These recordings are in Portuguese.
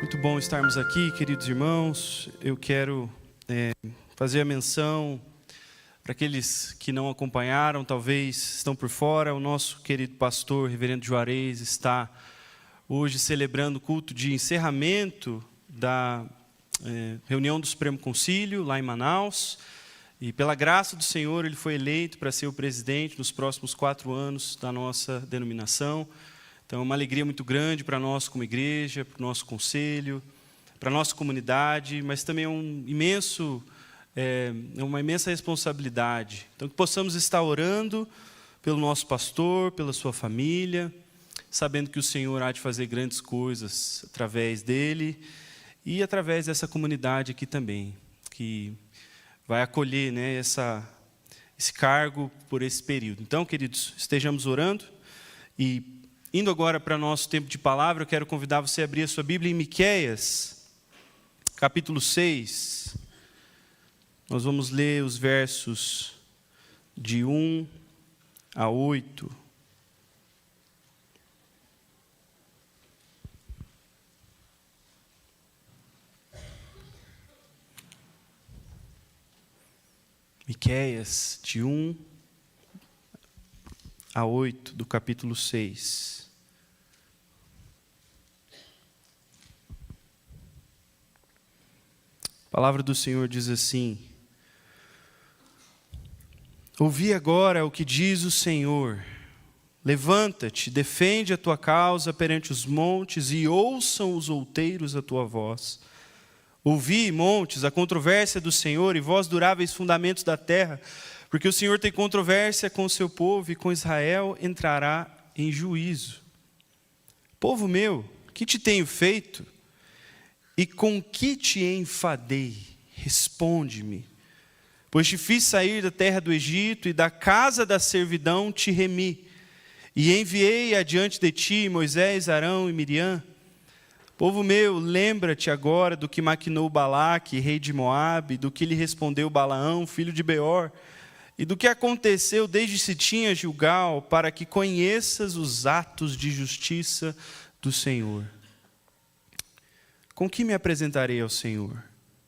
Muito bom estarmos aqui, queridos irmãos. Eu quero fazer a menção para aqueles que não acompanharam, talvez estão por fora. O nosso querido pastor, reverendo Juarez, está hoje celebrando o culto de encerramento da reunião do Supremo Concílio, lá em Manaus. E pela graça do Senhor, ele foi eleito para ser o presidente nos próximos 4 anos da nossa denominação. Então, é uma alegria muito grande para nós como igreja, para o nosso conselho, para a nossa comunidade, mas também é uma imensa responsabilidade. Então, que possamos estar orando pelo nosso pastor, pela sua família, sabendo que o Senhor há de fazer grandes coisas através dele e através dessa comunidade aqui também, que vai acolher, esse cargo por esse período. Então, queridos, estejamos orando e indo agora para nosso tempo de palavra, eu quero convidar você a abrir a sua Bíblia em Miqueias, capítulo 6. Nós vamos ler os versos de 1 a 8. Miqueias, de 1 a 8, do capítulo 6. A palavra do Senhor diz assim: ouvi agora o que diz o Senhor, levanta-te, defende a tua causa perante os montes, e ouçam os outeiros a tua voz. Ouvi, montes, a controvérsia do Senhor, e vós duráveis fundamentos da terra, porque o Senhor tem controvérsia com o seu povo, e com Israel entrará em juízo. Povo meu, que te tenho feito? E com que te enfadei? Responde-me. Pois te fiz sair da terra do Egito, e da casa da servidão te remi. E enviei adiante de ti Moisés, Arão e Miriam. Povo meu, lembra-te agora do que maquinou Balaque, rei de Moabe, do que lhe respondeu Balaão, filho de Beor, e do que aconteceu desde Sitim a Gilgal, para que conheças os atos de justiça do Senhor. Com que me apresentarei ao Senhor,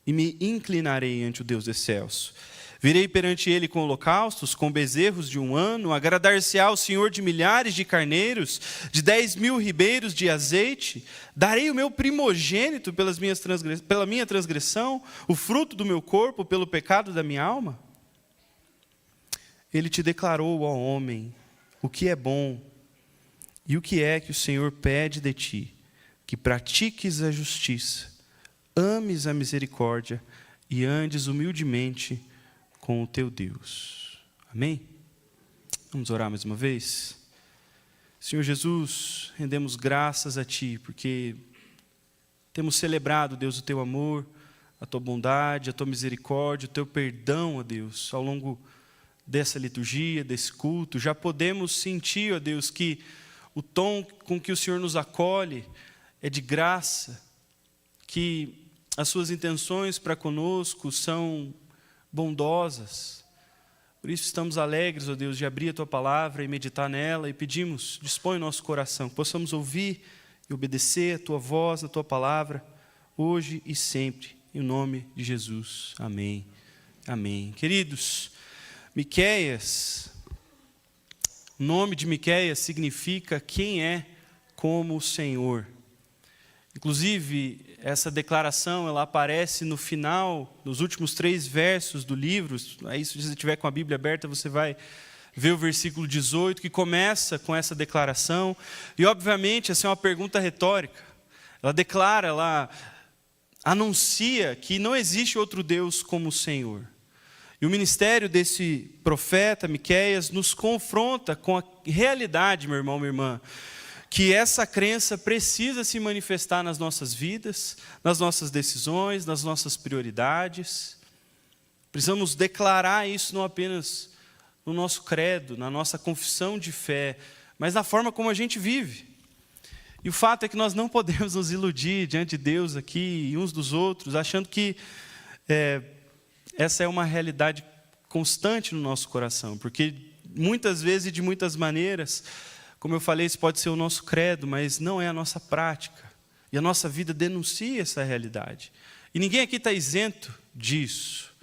e me inclinarei ante o Deus dos céus? Virei perante ele com holocaustos, com bezerros de 1 ano, agradar-se-á ao Senhor de milhares de carneiros, de 10.000 ribeiros de azeite? Darei o meu primogênito pela minha transgressão, o fruto do meu corpo pelo pecado da minha alma? Ele te declarou, ó homem, o que é bom, e o que é que o Senhor pede de ti, que pratiques a justiça, ames a misericórdia e andes humildemente com o teu Deus. Amém? Vamos orar mais uma vez? Senhor Jesus, rendemos graças a Ti, porque temos celebrado, Deus, o Teu amor, a Tua bondade, a Tua misericórdia, o Teu perdão, ó Deus, ao longo dessa liturgia, desse culto. Já podemos sentir, ó Deus, que o tom com que o Senhor nos acolhe é de graça, que as Suas intenções para conosco são bondosas. Por isso estamos alegres, ó Deus, de abrir a Tua palavra e meditar nela, e pedimos, dispõe o nosso coração, que possamos ouvir e obedecer a Tua voz, a Tua palavra, hoje e sempre, em nome de Jesus. Amém. Amém. Queridos, Miqueias, o nome de Miqueias significa quem é como o Senhor. Inclusive, essa declaração, ela aparece no final, nos últimos 3 versos do livro. Aí, se você estiver com a Bíblia aberta, você vai ver o versículo 18, que começa com essa declaração. E, obviamente, essa é uma pergunta retórica. Ela declara, ela anuncia que não existe outro Deus como o Senhor. E o ministério desse profeta, Miqueias, nos confronta com a realidade, meu irmão, minha irmã, que essa crença precisa se manifestar nas nossas vidas, nas nossas decisões, nas nossas prioridades. Precisamos declarar isso não apenas no nosso credo, na nossa confissão de fé, mas na forma como a gente vive. E o fato é que nós não podemos nos iludir diante de Deus aqui e uns dos outros, achando que essa é uma realidade constante no nosso coração, porque muitas vezes e de muitas maneiras, como eu falei, isso pode ser o nosso credo, mas não é a nossa prática. E a nossa vida denuncia essa realidade. E ninguém aqui está isento disso.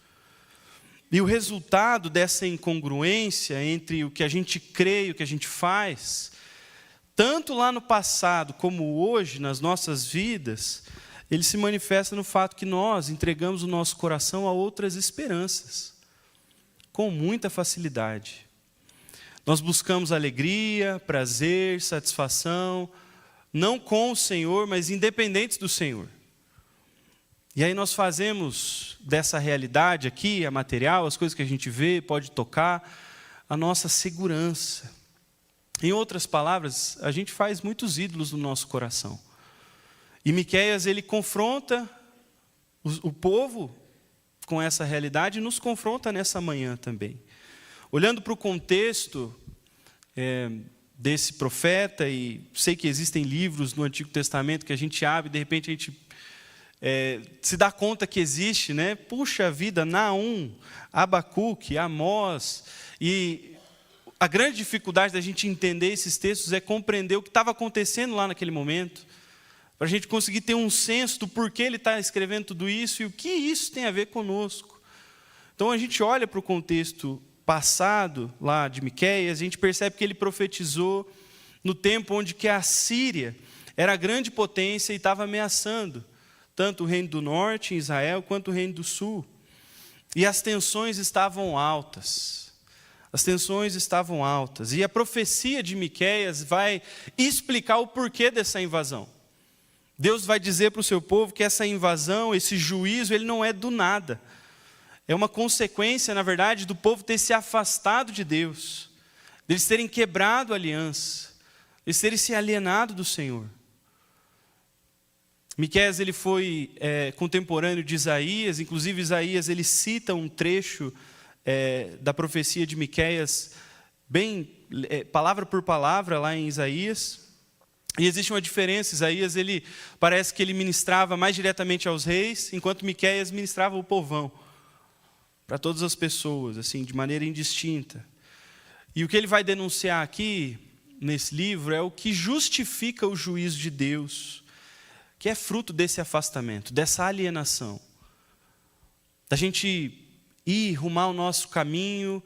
E o resultado dessa incongruência entre o que a gente crê e o que a gente faz, tanto lá no passado como hoje, nas nossas vidas, ele se manifesta no fato que nós entregamos o nosso coração a outras esperanças, com muita facilidade. Nós buscamos alegria, prazer, satisfação, não com o Senhor, mas independentes do Senhor. E aí nós fazemos dessa realidade aqui, a material, as coisas que a gente vê, pode tocar, a nossa segurança. Em outras palavras, a gente faz muitos ídolos no nosso coração. E Miqueias, ele confronta o povo com essa realidade e nos confronta nessa manhã também. Olhando para o contexto desse profeta, e sei que existem livros no Antigo Testamento que a gente abre e de repente a gente se dá conta que existe, né? Puxa vida, Naum, Abacuque, Amós, e a grande dificuldade da gente entender esses textos é compreender o que estava acontecendo lá naquele momento, para a gente conseguir ter um senso do porquê ele está escrevendo tudo isso e o que isso tem a ver conosco. Então a gente olha para o contexto passado lá de Miqueias, a gente percebe que ele profetizou no tempo onde que a Síria era a grande potência e estava ameaçando tanto o reino do norte, em Israel, quanto o reino do sul. E as tensões estavam altas. As tensões estavam altas. E a profecia de Miqueias vai explicar o porquê dessa invasão. Deus vai dizer para o seu povo que essa invasão, esse juízo, ele não é do nada. É uma consequência, na verdade, do povo ter se afastado de Deus, deles terem quebrado a aliança, deles terem se alienado do Senhor. Miqueias, ele foi contemporâneo de Isaías, inclusive Isaías ele cita um trecho da profecia de Miqueias, bem palavra por palavra lá em Isaías. E existe uma diferença, Isaías parece que ele ministrava mais diretamente aos reis, enquanto Miqueias ministrava o povão, para todas as pessoas, assim, de maneira indistinta. E o que ele vai denunciar aqui, nesse livro, é o que justifica o juízo de Deus, que é fruto desse afastamento, dessa alienação, da gente ir rumar o nosso caminho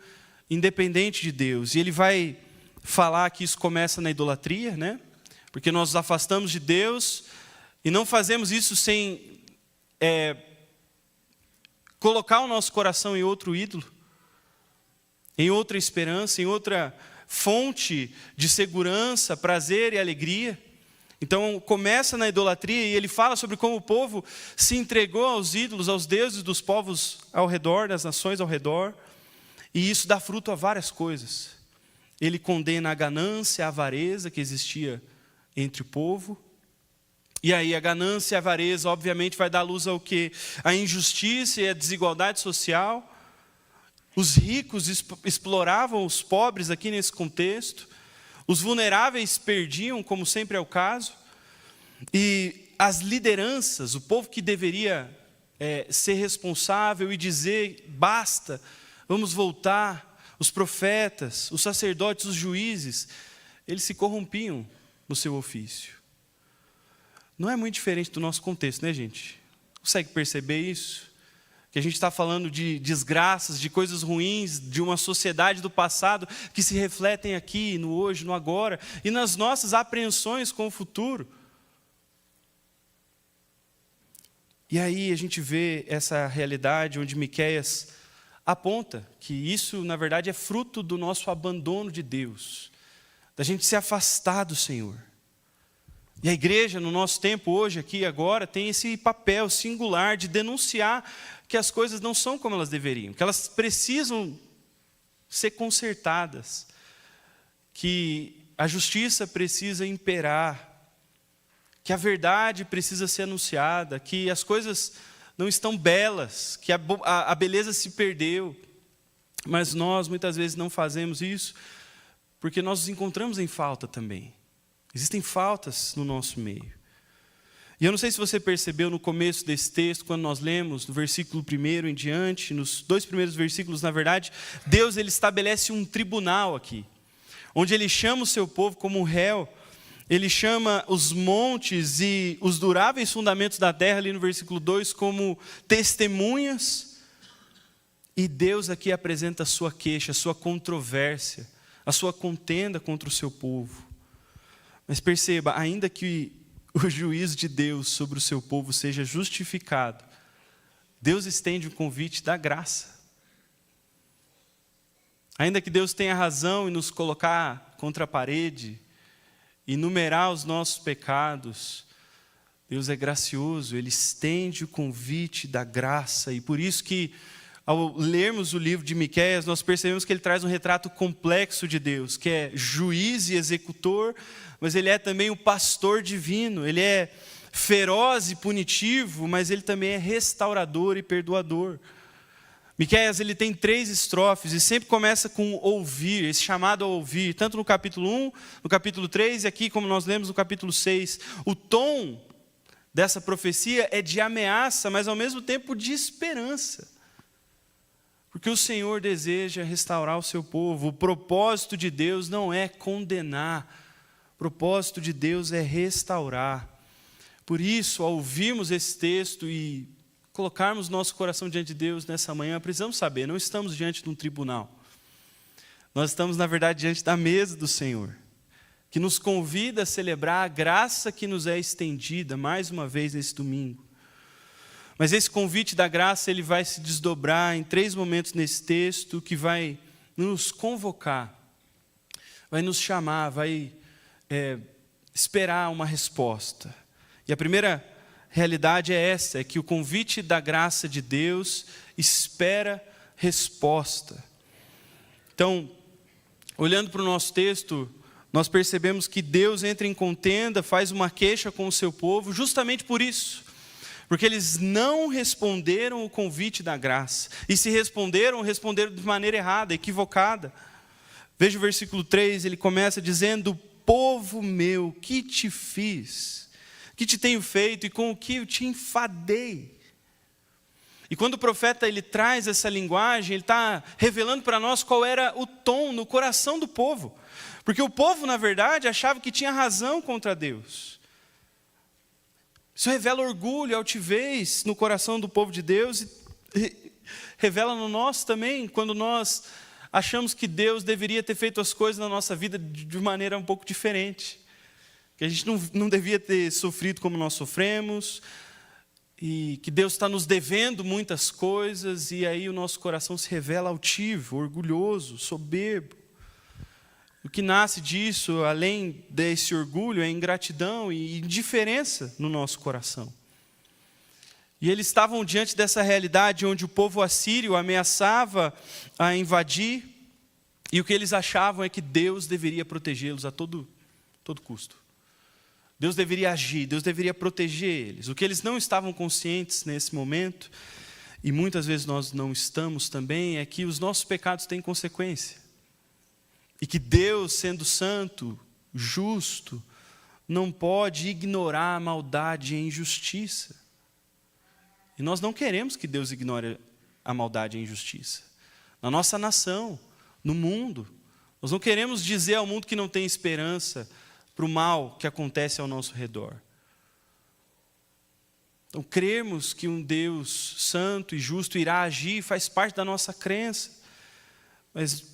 independente de Deus. E ele vai falar que isso começa na idolatria, né? Porque nós nos afastamos de Deus e não fazemos isso sem colocar o nosso coração em outro ídolo, em outra esperança, em outra fonte de segurança, prazer e alegria. Então começa na idolatria e ele fala sobre como o povo se entregou aos ídolos, aos deuses dos povos ao redor, das nações ao redor, e isso dá fruto a várias coisas. Ele condena a ganância, a avareza que existia entre o povo, e aí a ganância e a avareza obviamente vai dar luz ao quê? A injustiça e a desigualdade social. Os ricos exploravam os pobres aqui nesse contexto. Os vulneráveis perdiam, como sempre é o caso, e as lideranças, o povo que deveria ser responsável e dizer, basta, vamos voltar, os profetas, os sacerdotes, os juízes, eles se corrompiam no seu ofício. Não é muito diferente do nosso contexto, né, gente? Consegue perceber isso? Que a gente está falando de desgraças, de coisas ruins, de uma sociedade do passado que se refletem aqui, no hoje, no agora, e nas nossas apreensões com o futuro. E aí a gente vê essa realidade onde Miqueias aponta que isso, na verdade, é fruto do nosso abandono de Deus, da gente se afastar do Senhor. E a igreja, no nosso tempo, hoje, aqui, agora, tem esse papel singular de denunciar que as coisas não são como elas deveriam, que elas precisam ser consertadas, que a justiça precisa imperar, que a verdade precisa ser anunciada, que as coisas não estão belas, que a beleza se perdeu. Mas nós, muitas vezes, não fazemos isso, porque nós nos encontramos em falta também. Existem faltas no nosso meio. E eu não sei se você percebeu no começo desse texto, quando nós lemos, no versículo 1 em diante, nos 2 primeiros versículos, na verdade, Deus ele estabelece um tribunal aqui, onde Ele chama o seu povo como um réu, Ele chama os montes e os duráveis fundamentos da terra, ali no versículo 2, como testemunhas. E Deus aqui apresenta a sua queixa, a sua controvérsia, a sua contenda contra o seu povo. Mas perceba, ainda que o juízo de Deus sobre o seu povo seja justificado, Deus estende o convite da graça. Ainda que Deus tenha razão em nos colocar contra a parede, e numerar os nossos pecados, Deus é gracioso, Ele estende o convite da graça. E por isso que, ao lermos o livro de Miqueias, nós percebemos que ele traz um retrato complexo de Deus, que é juiz e executor, mas Ele é também o pastor divino. Ele é feroz e punitivo, mas Ele também é restaurador e perdoador. Miqueias, ele tem 3 estrofes e sempre começa com ouvir, esse chamado a ouvir, tanto no capítulo 1, no capítulo 3 e aqui como nós lemos no capítulo 6. O tom dessa profecia é de ameaça, mas ao mesmo tempo de esperança. Porque o Senhor deseja restaurar o seu povo. O propósito de Deus não é condenar, o propósito de Deus é restaurar. Por isso, ao ouvirmos esse texto e colocarmos nosso coração diante de Deus nessa manhã, precisamos saber, não estamos diante de um tribunal. Nós estamos, na verdade, diante da mesa do Senhor, que nos convida a celebrar a graça que nos é estendida, mais uma vez nesse domingo. Mas esse convite da graça, ele vai se desdobrar em 3 momentos nesse texto, que vai nos convocar, vai nos chamar, vai esperar uma resposta. E a primeira realidade é essa, é que o convite da graça de Deus espera resposta. Então, olhando para o nosso texto, nós percebemos que Deus entra em contenda, faz uma queixa com o seu povo, justamente por isso. Porque eles não responderam o convite da graça. E se responderam de maneira errada, equivocada. Veja o versículo 3, ele começa dizendo: povo meu, que te fiz? Que te tenho feito e com o que eu te enfadei? E quando o profeta ele traz essa linguagem, ele está revelando para nós qual era o tom no coração do povo. Porque o povo, na verdade, achava que tinha razão contra Deus. Isso revela orgulho, altivez no coração do povo de Deus e revela no nosso também, quando nós achamos que Deus deveria ter feito as coisas na nossa vida de maneira um pouco diferente. Que a gente não devia ter sofrido como nós sofremos, e que Deus está nos devendo muitas coisas, e aí o nosso coração se revela altivo, orgulhoso, soberbo. O que nasce disso, além desse orgulho, é ingratidão e indiferença no nosso coração. E eles estavam diante dessa realidade onde o povo assírio ameaçava a invadir, e o que eles achavam é que Deus deveria protegê-los a todo custo. Deus deveria agir, Deus deveria proteger eles. O que eles não estavam conscientes nesse momento, e muitas vezes nós não estamos também, é que os nossos pecados têm consequência. E que Deus, sendo santo, justo, não pode ignorar a maldade e a injustiça. E nós não queremos que Deus ignore a maldade e a injustiça. Na nossa nação, no mundo, nós não queremos dizer ao mundo que não tem esperança para o mal que acontece ao nosso redor. Então, crermos que um Deus santo e justo irá agir faz parte da nossa crença. Mas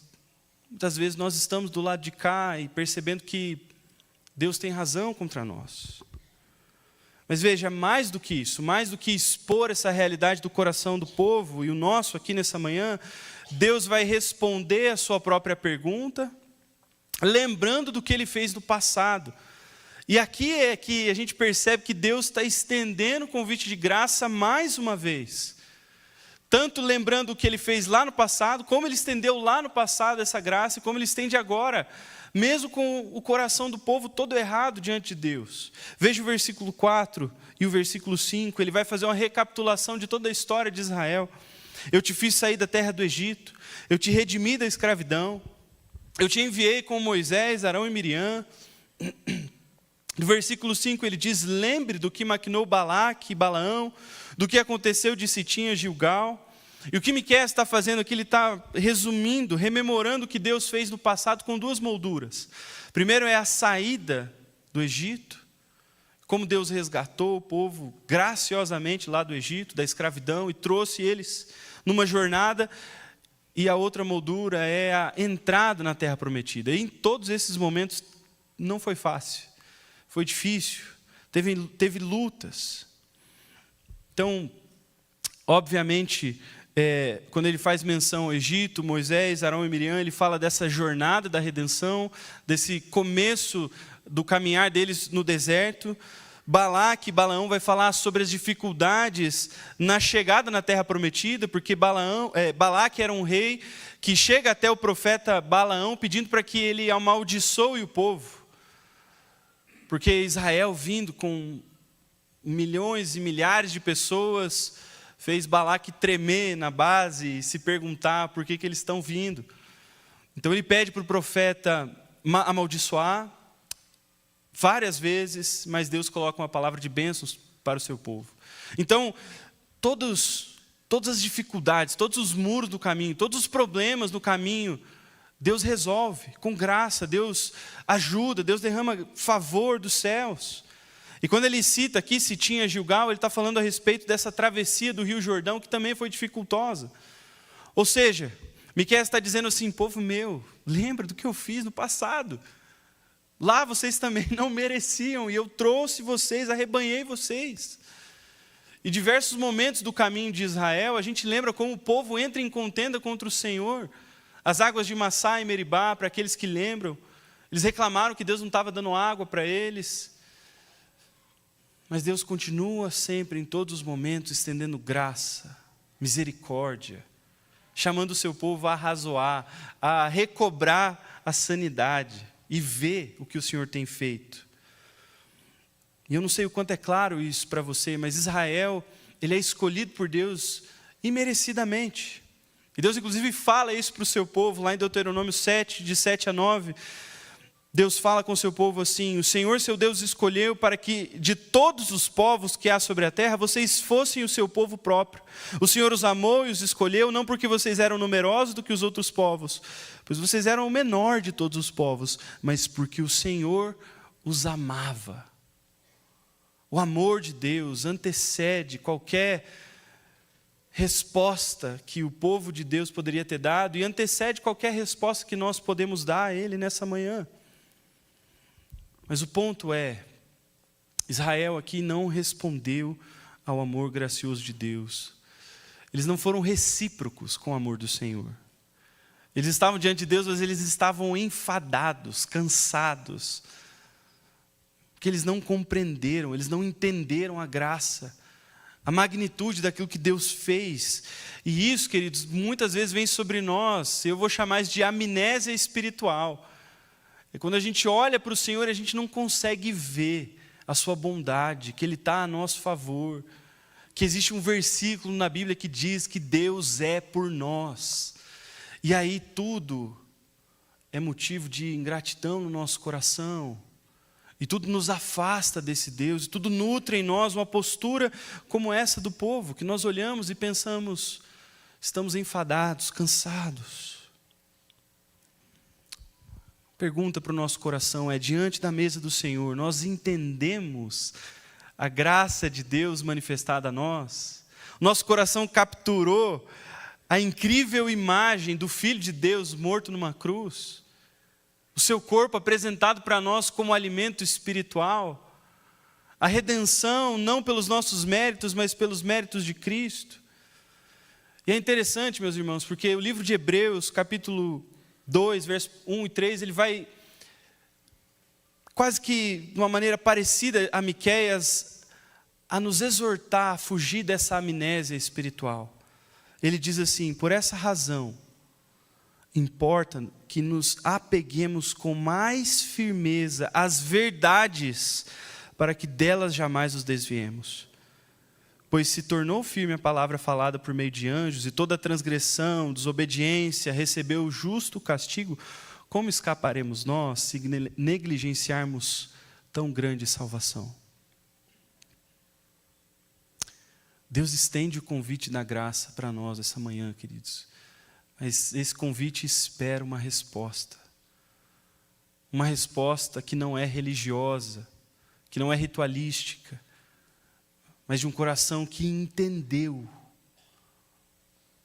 muitas vezes nós estamos do lado de cá e percebendo que Deus tem razão contra nós. Mas veja, mais do que isso, mais do que expor essa realidade do coração do povo e o nosso aqui nessa manhã, Deus vai responder a sua própria pergunta, lembrando do que Ele fez no passado. E aqui é que a gente percebe que Deus está estendendo o convite de graça mais uma vez. Tanto lembrando o que Ele fez lá no passado, como Ele estendeu lá no passado essa graça, e como Ele estende agora, mesmo com o coração do povo todo errado diante de Deus. Veja o versículo 4 e o versículo 5, ele vai fazer uma recapitulação de toda a história de Israel. Eu te fiz sair da terra do Egito, eu te redimi da escravidão, eu te enviei com Moisés, Arão e Miriam. No versículo 5 ele diz: lembre do que maquinou Balaque e Balaão, do que aconteceu de Sitim a Gilgal. E o que Miqueias está fazendo aqui, ele está resumindo, rememorando o que Deus fez no passado com 2 molduras. Primeiro é a saída do Egito, como Deus resgatou o povo graciosamente lá do Egito, da escravidão, e trouxe eles numa jornada. E a outra moldura é a entrada na terra prometida. E em todos esses momentos não foi fácil, foi difícil, teve lutas. Então, obviamente, quando ele faz menção ao Egito, Moisés, Arão e Miriam, ele fala dessa jornada da redenção, desse começo do caminhar deles no deserto. Balaque e Balaão vai falar sobre as dificuldades na chegada na terra prometida, porque Balaque era um rei que chega até o profeta Balaão pedindo para que ele amaldiçoe o povo, porque Israel, vindo com milhões e milhares de pessoas, fez Balaque tremer na base e se perguntar por que eles estão vindo. Então ele pede para o profeta amaldiçoar várias vezes, mas Deus coloca uma palavra de bênçãos para o seu povo. Então, todas as dificuldades, todos os muros do caminho, todos os problemas no caminho, Deus resolve com graça, Deus ajuda, Deus derrama favor dos céus. E quando ele cita aqui se tinha Gilgal, ele está falando a respeito dessa travessia do Rio Jordão, que também foi dificultosa. Ou seja, Miqueias está dizendo assim: povo meu, lembra do que eu fiz no passado. Lá vocês também não mereciam, e eu trouxe vocês, arrebanhei vocês. E diversos momentos do caminho de Israel, a gente lembra como o povo entra em contenda contra o Senhor. As águas de Massá e Meribá, para aqueles que lembram, eles reclamaram que Deus não estava dando água para eles. Mas Deus continua sempre, em todos os momentos, estendendo graça, misericórdia, chamando o seu povo a arrazoar, a recobrar a sanidade e ver o que o Senhor tem feito. E eu não sei o quanto é claro isso para você, mas Israel, ele é escolhido por Deus imerecidamente. E Deus inclusive fala isso para o seu povo, lá em Deuteronômio 7, de 7 a 9. Deus fala com o seu povo assim: o Senhor seu Deus escolheu para que de todos os povos que há sobre a terra, vocês fossem o seu povo próprio. O Senhor os amou e os escolheu, não porque vocês eram numerosos do que os outros povos, pois vocês eram o menor de todos os povos, mas porque o Senhor os amava. O amor de Deus antecede qualquer resposta que o povo de Deus poderia ter dado, e antecede qualquer resposta que nós podemos dar a Ele nessa manhã. Mas o ponto é, Israel aqui não respondeu ao amor gracioso de Deus. Eles não foram recíprocos com o amor do Senhor. Eles estavam diante de Deus, mas eles estavam enfadados, cansados, porque eles não compreenderam, eles não entenderam a graça, a magnitude daquilo que Deus fez. E isso, queridos, muitas vezes vem sobre nós, eu vou chamar isso de amnésia espiritual. É quando a gente olha para o Senhor, a gente não consegue ver a sua bondade, que Ele está a nosso favor, que existe um versículo na Bíblia que diz que Deus é por nós. E aí tudo é motivo de ingratidão no nosso coração, e tudo nos afasta desse Deus, e tudo nutre em nós uma postura como essa do povo, que nós olhamos e pensamos, estamos enfadados, cansados. Pergunta para o nosso coração é: diante da mesa do Senhor, nós entendemos a graça de Deus manifestada a nós? Nosso coração capturou a incrível imagem do Filho de Deus morto numa cruz? O seu corpo apresentado para nós como alimento espiritual? A redenção não pelos nossos méritos, mas pelos méritos de Cristo? E é interessante, meus irmãos, porque o livro de Hebreus, capítulo 2, versos 1 e 3, ele vai quase que de uma maneira parecida a Miqueias a nos exortar a fugir dessa amnésia espiritual. Ele diz assim: por essa razão, importa que nos apeguemos com mais firmeza às verdades, para que delas jamais nos desviemos. Pois se tornou firme a palavra falada por meio de anjos, e toda transgressão, desobediência recebeu o justo castigo, como escaparemos nós se negligenciarmos tão grande salvação? Deus estende o convite da graça para nós essa manhã, queridos. Mas esse convite espera uma resposta. uma resposta que não é religiosa, que não é ritualística, mas de um coração que entendeu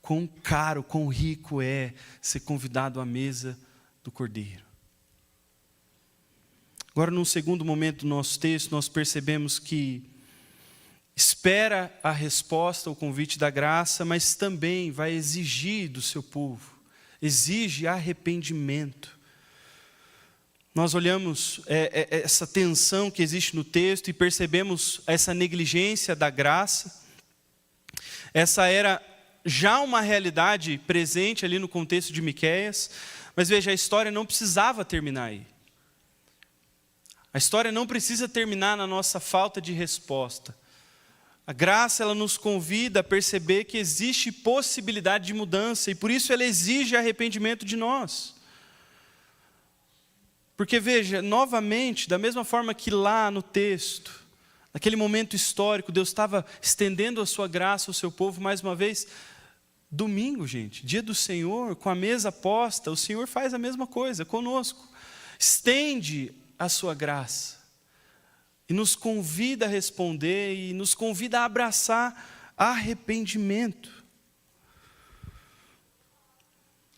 quão caro, quão rico é ser convidado à mesa do Cordeiro. Agora, num segundo momento do nosso texto, nós percebemos que espera a resposta ao convite da graça, mas também vai exigir do seu povo, exige arrependimento. Nós olhamos essa tensão que existe no texto e percebemos essa negligência da graça. Essa era já uma realidade presente ali no contexto de Miqueias, mas veja, a história não precisava terminar aí. A história não precisa terminar na nossa falta de resposta. A graça, ela nos convida a perceber que existe possibilidade de mudança, e por isso ela exige arrependimento de nós. Porque veja, novamente, da mesma forma que lá no texto, naquele momento histórico, Deus estava estendendo a sua graça ao seu povo, mais uma vez, domingo, gente, dia do Senhor, com a mesa posta, o Senhor faz a mesma coisa conosco. Estende a sua graça e nos convida a responder e nos convida a abraçar arrependimento.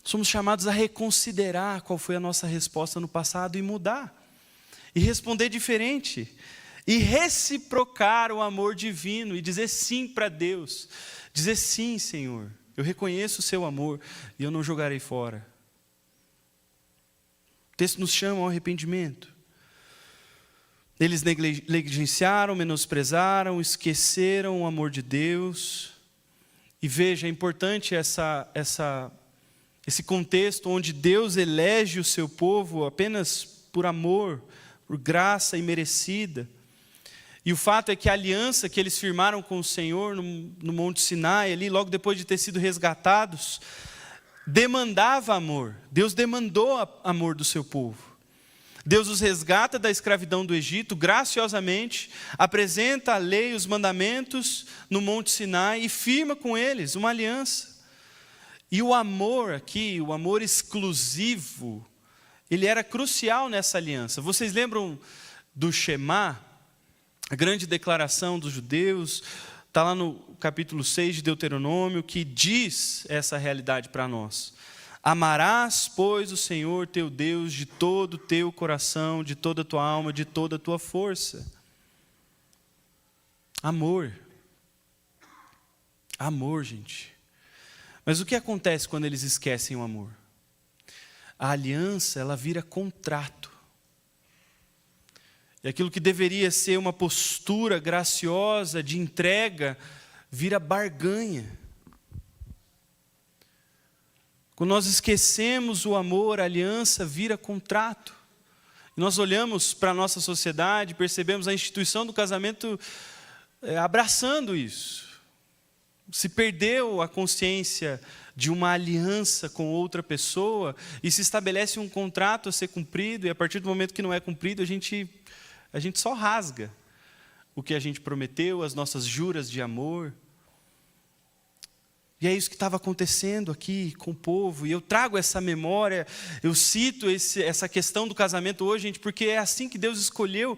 Somos chamados a reconsiderar qual foi a nossa resposta no passado e mudar, e responder diferente, e reciprocar o amor divino, e dizer sim para Deus, dizer sim, Senhor, eu reconheço o seu amor e eu não jogarei fora. O texto nos chama ao arrependimento. Eles negligenciaram, menosprezaram, esqueceram o amor de Deus. E veja, é importante esse contexto onde Deus elege o seu povo apenas por amor, por graça imerecida. E o fato é que a aliança que eles firmaram com o Senhor no Monte Sinai, ali, logo depois de ter sido resgatados, demandava amor. Deus demandou amor do seu povo. Deus os resgata da escravidão do Egito, graciosamente, apresenta a lei, os mandamentos no Monte Sinai e firma com eles uma aliança. E o amor aqui, o amor exclusivo, ele era crucial nessa aliança. Vocês lembram do Shema, a grande declaração dos judeus? Está lá no capítulo 6 de Deuteronômio, que diz essa realidade para nós. Amarás, pois, o Senhor teu Deus de todo o teu coração, de toda a tua alma, de toda a tua força. Amor. Amor, gente. Mas o que acontece quando eles esquecem o amor? A aliança, ela vira contrato. E aquilo que deveria ser uma postura graciosa de entrega, vira barganha. Quando nós esquecemos o amor, a aliança vira contrato. E nós olhamos para a nossa sociedade, percebemos a instituição do casamento abraçando isso. Se perdeu a consciência de uma aliança com outra pessoa e se estabelece um contrato a ser cumprido, e a partir do momento que não é cumprido, a gente só rasga o que a gente prometeu, as nossas juras de amor. E é isso que estava acontecendo aqui com o povo. E eu trago essa memória, eu cito essa questão do casamento hoje, gente, porque é assim que Deus escolheu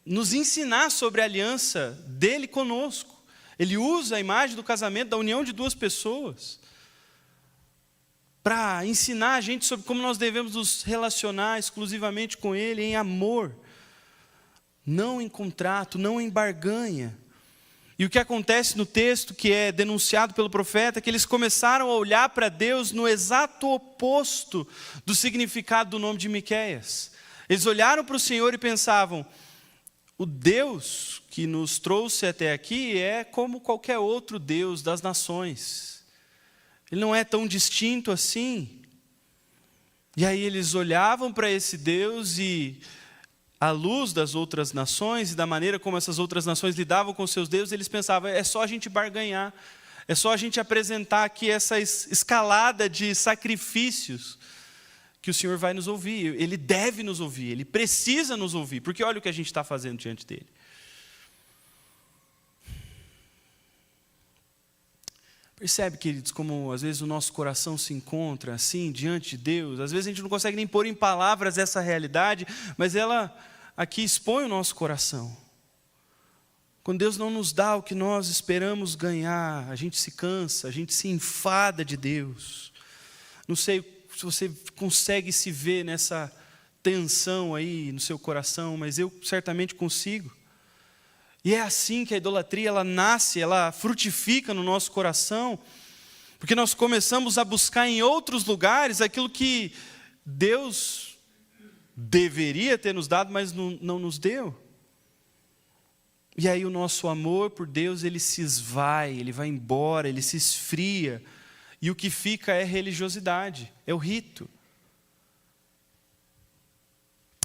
nos ensinar sobre a aliança dele conosco. Ele usa a imagem do casamento, da união de duas pessoas, para ensinar a gente sobre como nós devemos nos relacionar exclusivamente com ele em amor, não em contrato, não em barganha. E o que acontece no texto, que é denunciado pelo profeta, é que eles começaram a olhar para Deus no exato oposto do significado do nome de Miqueias. Eles olharam para o Senhor e pensavam, o Deus que nos trouxe até aqui é como qualquer outro Deus das nações. Ele não é tão distinto assim. E aí eles olhavam para esse Deus e, à luz das outras nações e da maneira como essas outras nações lidavam com seus deuses, eles pensavam, é só a gente barganhar, é só a gente apresentar aqui essa escalada de sacrifícios que o Senhor vai nos ouvir. Ele deve nos ouvir, Ele precisa nos ouvir, porque olha o que a gente está fazendo diante dEle. Percebe, queridos, como às vezes o nosso coração se encontra assim, diante de Deus? Às vezes a gente não consegue nem pôr em palavras essa realidade, mas ela aqui expõe o nosso coração. Quando Deus não nos dá o que nós esperamos ganhar, a gente se cansa, a gente se enfada de Deus. Não sei se você consegue se ver nessa tensão aí no seu coração, mas eu certamente consigo. E é assim que a idolatria, ela nasce, ela frutifica no nosso coração, porque nós começamos a buscar em outros lugares aquilo que Deus deveria ter nos dado, mas não nos deu. E aí o nosso amor por Deus, ele se esvai, ele vai embora, ele se esfria, e o que fica é religiosidade, é o rito.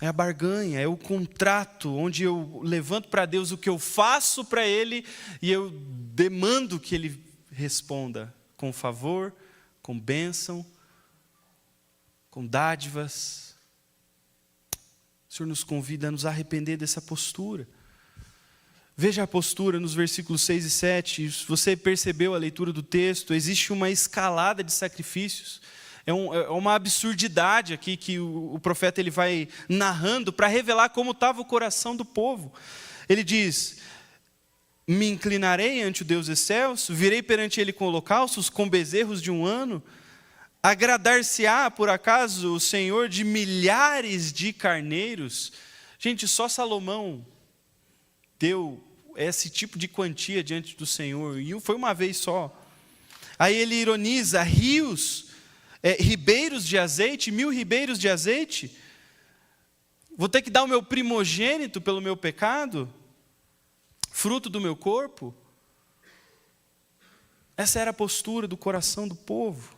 É a barganha, é o contrato, onde eu levanto para Deus o que eu faço para Ele e eu demando que Ele responda com favor, com bênção, com dádivas. O Senhor nos convida a nos arrepender dessa postura. Veja a postura nos versículos 6 e 7. Se você percebeu a leitura do texto, existe uma escalada de sacrifícios. É uma absurdidade aqui que o profeta ele vai narrando para revelar como estava o coração do povo. Ele diz: me inclinarei ante o Deus excelso, virei perante ele com holocaustos, com bezerros de 1 ano. Agradar-se-á, por acaso, o Senhor de milhares de carneiros? Gente, só Salomão deu esse tipo de quantia diante do Senhor, e foi uma vez só. Aí ele ironiza: ribeiros de azeite, 1000 ribeiros de azeite? Vou ter que dar o meu primogênito pelo meu pecado? Fruto do meu corpo? Essa era a postura do coração do povo.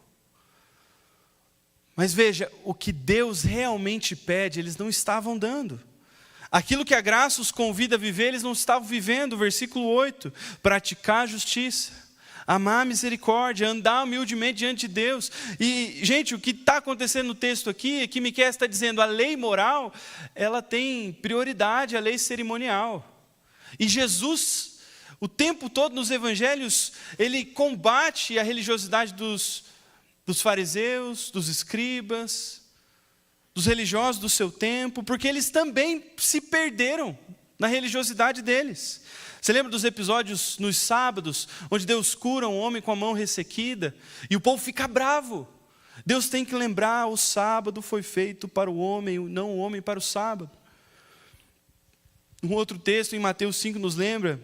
Mas veja, o que Deus realmente pede, eles não estavam dando. Aquilo que a graça os convida a viver, eles não estavam vivendo. Versículo 8, praticar a justiça, amar a misericórdia, andar humildemente diante de Deus. E, gente, o que está acontecendo no texto aqui é que Miqueias está dizendo: a lei moral, ela tem prioridade à lei cerimonial. E Jesus, o tempo todo nos evangelhos, ele combate a religiosidade dos fariseus, dos escribas, dos religiosos do seu tempo, porque eles também se perderam na religiosidade deles. Você lembra dos episódios nos sábados, onde Deus cura um homem com a mão ressequida, e o povo fica bravo? Deus tem que lembrar: o sábado foi feito para o homem, não o homem para o sábado. Um outro texto em Mateus 5 nos lembra: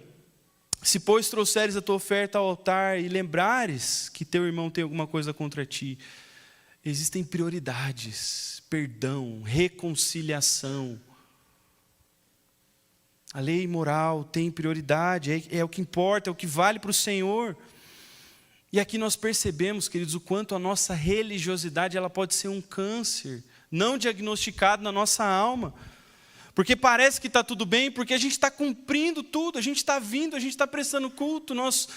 se pois trouxeres a tua oferta ao altar e lembrares que teu irmão tem alguma coisa contra ti, existem prioridades: perdão, reconciliação. A lei moral tem prioridade, é o que importa, é o que vale para o Senhor. E aqui nós percebemos, queridos, o quanto a nossa religiosidade ela pode ser um câncer não diagnosticado na nossa alma. Porque parece que está tudo bem, porque a gente está cumprindo tudo, a gente está vindo, a gente está prestando culto, nós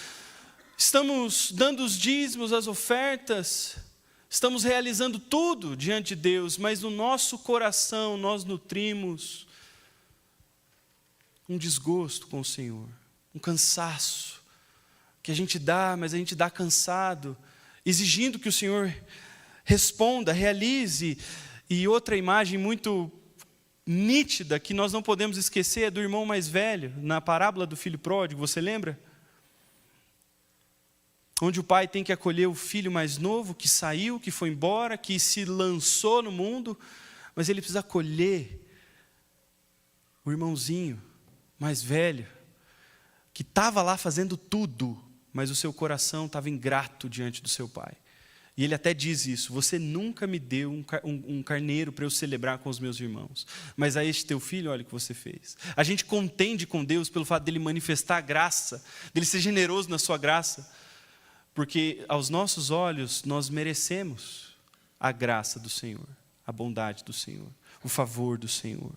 estamos dando os dízimos, as ofertas, estamos realizando tudo diante de Deus, mas no nosso coração nós nutrimos um desgosto com o Senhor, um cansaço, que a gente dá, mas a gente dá cansado, exigindo que o Senhor responda, realize. E outra imagem muito nítida que nós não podemos esquecer é do irmão mais velho, na parábola do filho pródigo, você lembra? Onde o pai tem que acolher o filho mais novo, que saiu, que foi embora, que se lançou no mundo, mas ele precisa acolher o irmãozinho mais velho, que estava lá fazendo tudo, mas o seu coração estava ingrato diante do seu pai. E ele até diz isso: você nunca me deu um carneiro para eu celebrar com os meus irmãos, mas a este teu filho, olha o que você fez. A gente contende com Deus pelo fato dele manifestar a graça, dele ser generoso na sua graça, porque aos nossos olhos nós merecemos a graça do Senhor, a bondade do Senhor, o favor do Senhor.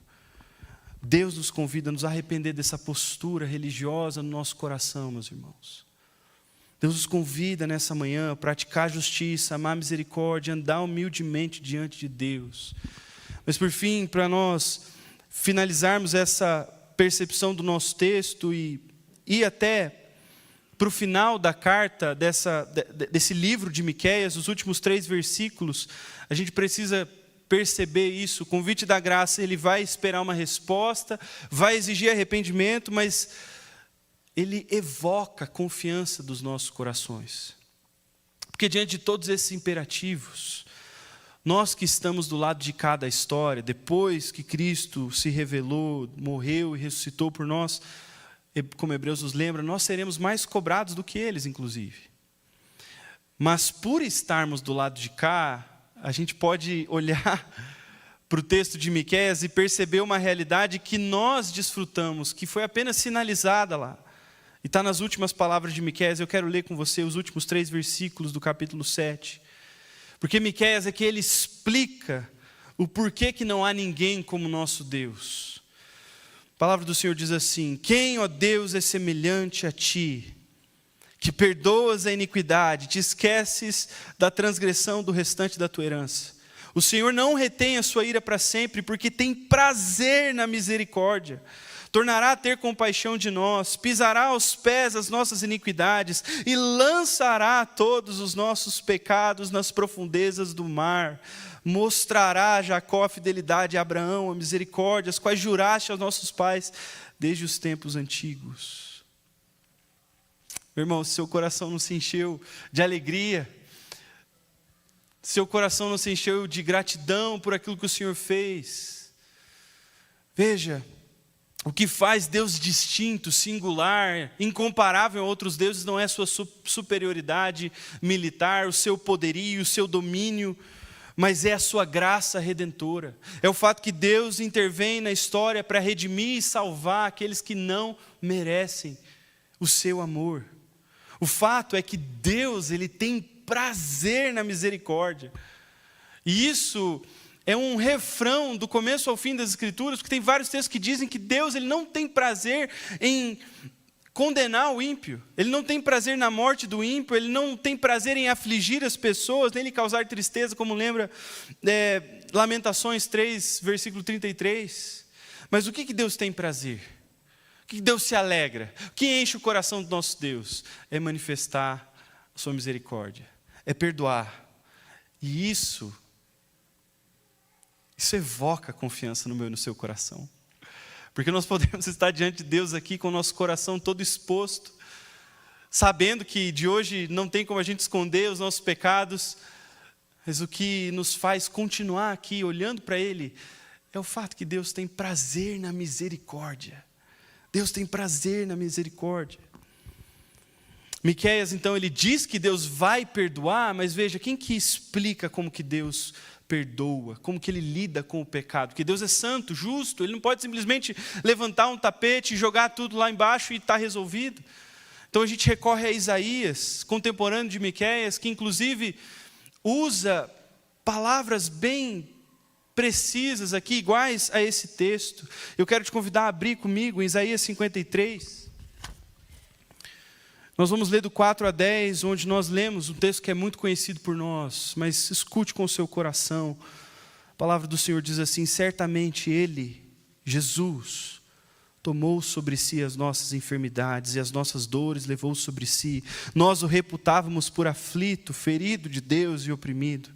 Deus nos convida a nos arrepender dessa postura religiosa no nosso coração, meus irmãos. Deus nos convida nessa manhã a praticar a justiça, amar a misericórdia, andar humildemente diante de Deus. Mas por fim, para nós finalizarmos essa percepção do nosso texto e ir até para o final da carta, desse livro de Miqueias, os últimos 3 versículos, a gente precisa perceber isso. O convite da graça, ele vai esperar uma resposta, vai exigir arrependimento, mas ele evoca a confiança dos nossos corações. Porque diante de todos esses imperativos, nós que estamos do lado de cá da história, depois que Cristo se revelou, morreu e ressuscitou por nós, como Hebreus nos lembra, nós seremos mais cobrados do que eles, inclusive. Mas por estarmos do lado de cá, a gente pode olhar para o texto de Miqueias e perceber uma realidade que nós desfrutamos, que foi apenas sinalizada lá. E está nas últimas palavras de Miqueias. Eu quero ler com você os últimos 3 versículos do capítulo 7. Porque Miqueias é que ele explica o porquê que não há ninguém como nosso Deus. A palavra do Senhor diz assim: quem, ó Deus, é semelhante a ti, que perdoas a iniquidade, te esqueces da transgressão do restante da tua herança. O Senhor não retém a sua ira para sempre, porque tem prazer na misericórdia. Tornará a ter compaixão de nós, pisará aos pés as nossas iniquidades e lançará todos os nossos pecados nas profundezas do mar. Mostrará a Jacó a fidelidade, a Abraão a misericórdia, as quais juraste aos nossos pais desde os tempos antigos. Meu irmão, se seu coração não se encheu de alegria, seu coração não se encheu de gratidão por aquilo que o Senhor fez, veja, o que faz Deus distinto, singular, incomparável a outros deuses não é a sua superioridade militar, o seu poderio, o seu domínio, mas é a sua graça redentora. É o fato que Deus intervém na história para redimir e salvar aqueles que não merecem o seu amor. O fato é que Deus, ele tem prazer na misericórdia. E isso é um refrão do começo ao fim das Escrituras, porque tem vários textos que dizem que Deus, ele não tem prazer em condenar o ímpio. Ele não tem prazer na morte do ímpio, ele não tem prazer em afligir as pessoas, nem lhe causar tristeza, como lembra Lamentações 3, versículo 33. Mas o que Deus tem prazer? O que Deus se alegra? O que enche o coração do nosso Deus? É manifestar a sua misericórdia, é perdoar. E isso evoca confiança no meu e no seu coração. Porque nós podemos estar diante de Deus aqui com o nosso coração todo exposto, sabendo que de hoje não tem como a gente esconder os nossos pecados, mas o que nos faz continuar aqui olhando para Ele é o fato que Deus tem prazer na misericórdia. Deus tem prazer na misericórdia. Miqueias, então, ele diz que Deus vai perdoar, mas veja, quem que explica como que Deus perdoa, como que ele lida com o pecado? Porque Deus é santo, justo, ele não pode simplesmente levantar um tapete e jogar tudo lá embaixo e está resolvido. Então a gente recorre a Isaías, contemporâneo de Miqueias, que inclusive usa palavras bem precisas aqui, iguais a esse texto. Eu quero te convidar a abrir comigo em Isaías 53. Nós vamos ler do 4 a 10, onde nós lemos um texto que é muito conhecido por nós, mas escute com o seu coração. A palavra do Senhor diz assim: certamente Ele, Jesus, tomou sobre si as nossas enfermidades e as nossas dores levou sobre si. Nós o reputávamos por aflito, ferido de Deus e oprimido.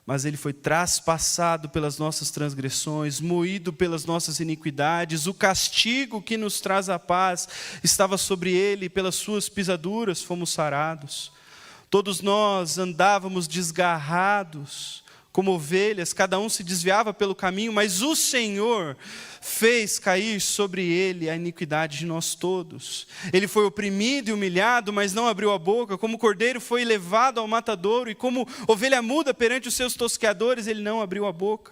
Mas Ele foi traspassado pelas nossas transgressões, moído pelas nossas iniquidades. O castigo que nos traz a paz estava sobre Ele, e pelas suas pisaduras fomos sarados. Todos nós andávamos desgarrados como ovelhas, cada um se desviava pelo caminho, mas o Senhor fez cair sobre Ele a iniquidade de nós todos. Ele foi oprimido e humilhado, mas não abriu a boca. Como cordeiro foi levado ao matadouro, e como ovelha muda perante os seus tosqueadores, Ele não abriu a boca.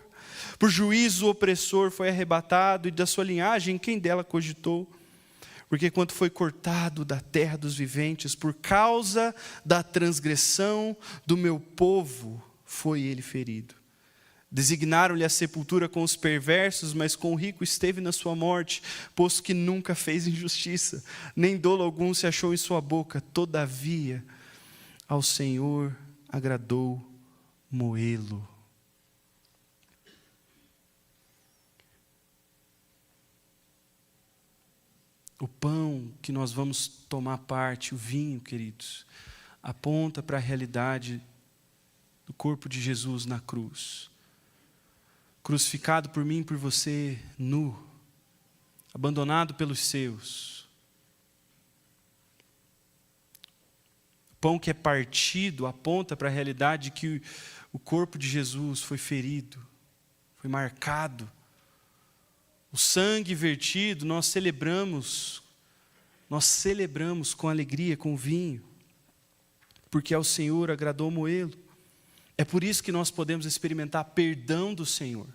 Por juízo o opressor foi arrebatado, e da sua linhagem quem dela cogitou? Porque quando foi cortado da terra dos viventes, por causa da transgressão do meu povo, foi ele ferido. Designaram-lhe a sepultura com os perversos, mas com o rico esteve na sua morte, posto que nunca fez injustiça, nem dolo algum se achou em sua boca. Todavia, ao Senhor agradou moê-lo. O pão que nós vamos tomar parte, o vinho, queridos, aponta para a realidade do corpo de Jesus na cruz. Crucificado por mim e por você, nu, abandonado pelos seus. O pão que é partido aponta para a realidade que o corpo de Jesus foi ferido, foi marcado. O sangue vertido, nós celebramos com alegria, com vinho, porque ao Senhor agradou moê-lo. É por isso que nós podemos experimentar perdão do Senhor,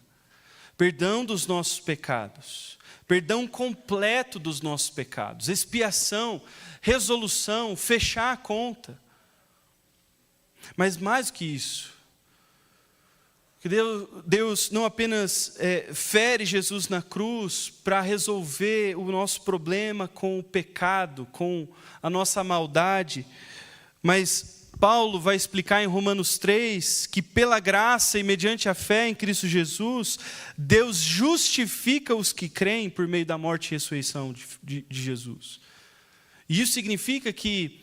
perdão dos nossos pecados, perdão completo dos nossos pecados, expiação, resolução, fechar a conta. Mas mais do que isso, que Deus não apenas fere Jesus na cruz para resolver o nosso problema com o pecado, com a nossa maldade, mas Paulo vai explicar em Romanos 3 que pela graça e mediante a fé em Cristo Jesus, Deus justifica os que creem por meio da morte e ressurreição de Jesus. E isso significa que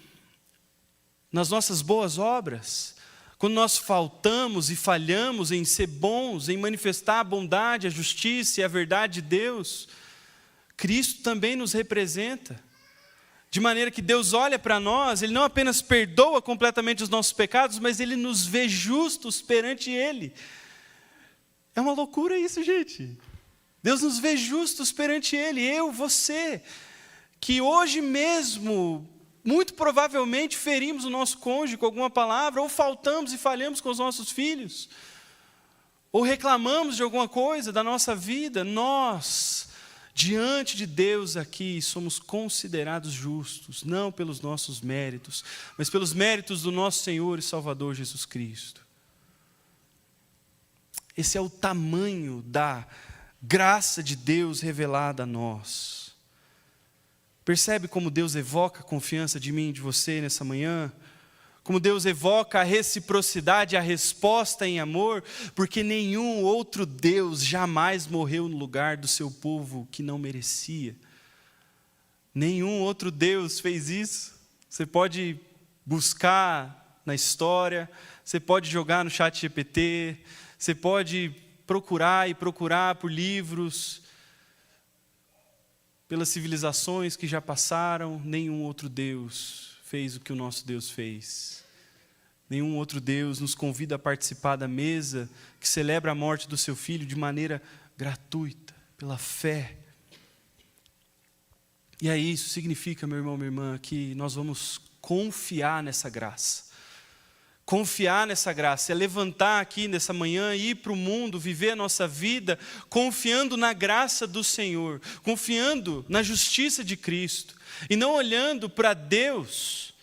nas nossas boas obras, quando nós faltamos e falhamos em ser bons, em manifestar a bondade, a justiça e a verdade de Deus, Cristo também nos representa. De maneira que Deus olha para nós, Ele não apenas perdoa completamente os nossos pecados, mas Ele nos vê justos perante Ele. É uma loucura isso, gente. Deus nos vê justos perante Ele, eu, você, que hoje mesmo, muito provavelmente ferimos o nosso cônjuge com alguma palavra, ou faltamos e falhamos com os nossos filhos, ou reclamamos de alguma coisa da nossa vida. Nós, diante de Deus aqui, somos considerados justos, não pelos nossos méritos, mas pelos méritos do nosso Senhor e Salvador Jesus Cristo. Esse é o tamanho da graça de Deus revelada a nós. Percebe como Deus evoca a confiança de mim e de você nessa manhã? Como Deus evoca a reciprocidade, a resposta em amor, porque nenhum outro Deus jamais morreu no lugar do seu povo que não merecia. Nenhum outro Deus fez isso. Você pode buscar na história, você pode jogar no ChatGPT, você pode procurar por livros, pelas civilizações que já passaram. Nenhum outro Deus fez o que o nosso Deus fez. Nenhum outro Deus nos convida a participar da mesa que celebra a morte do seu filho de maneira gratuita, pela fé. E aí isso significa, meu irmão, minha irmã, que nós vamos confiar nessa graça. Confiar nessa graça é levantar aqui nessa manhã, ir para o mundo, viver a nossa vida, confiando na graça do Senhor, confiando na justiça de Cristo, e não olhando para Deus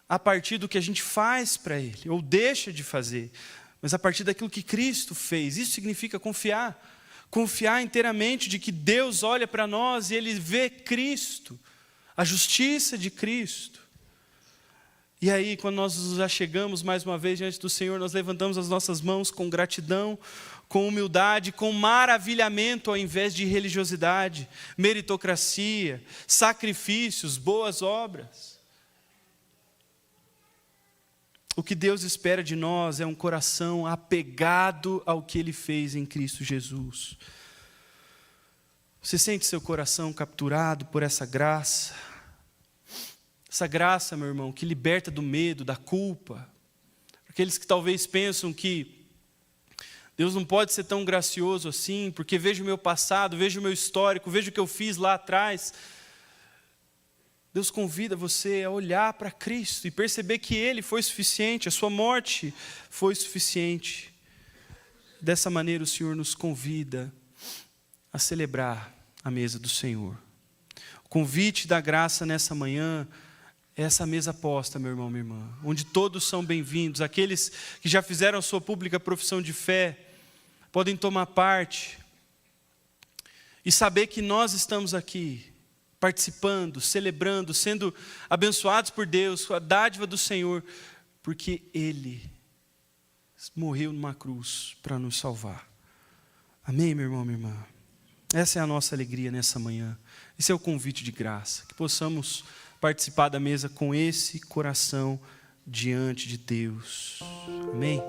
a partir do que a gente faz para Ele, ou deixa de fazer, mas a partir daquilo que Cristo fez. Isso significa confiar inteiramente de que Deus olha para nós e Ele vê Cristo, a justiça de Cristo. E aí, quando nós nos achegamos mais uma vez diante do Senhor, nós levantamos as nossas mãos com gratidão, com humildade, com maravilhamento, ao invés de religiosidade, meritocracia, sacrifícios, boas obras. O que Deus espera de nós é um coração apegado ao que Ele fez em Cristo Jesus. Você sente seu coração capturado por essa graça? Essa graça, meu irmão, que liberta do medo, da culpa. Aqueles que talvez pensam que Deus não pode ser tão gracioso assim, porque vejo o meu passado, vejo o meu histórico, vejo o que eu fiz lá atrás. Deus convida você a olhar para Cristo e perceber que Ele foi suficiente, a sua morte foi suficiente. Dessa maneira o Senhor nos convida a celebrar a mesa do Senhor. O convite da graça nessa manhã é essa mesa posta, meu irmão, minha irmã, onde todos são bem-vindos. Aqueles que já fizeram a sua pública profissão de fé podem tomar parte e saber que nós estamos aqui participando, celebrando, sendo abençoados por Deus, com a dádiva do Senhor, porque Ele morreu numa cruz para nos salvar. Amém, meu irmão, minha irmã? Essa é a nossa alegria nessa manhã. Esse é o convite de graça, que possamos participar da mesa com esse coração diante de Deus. Amém?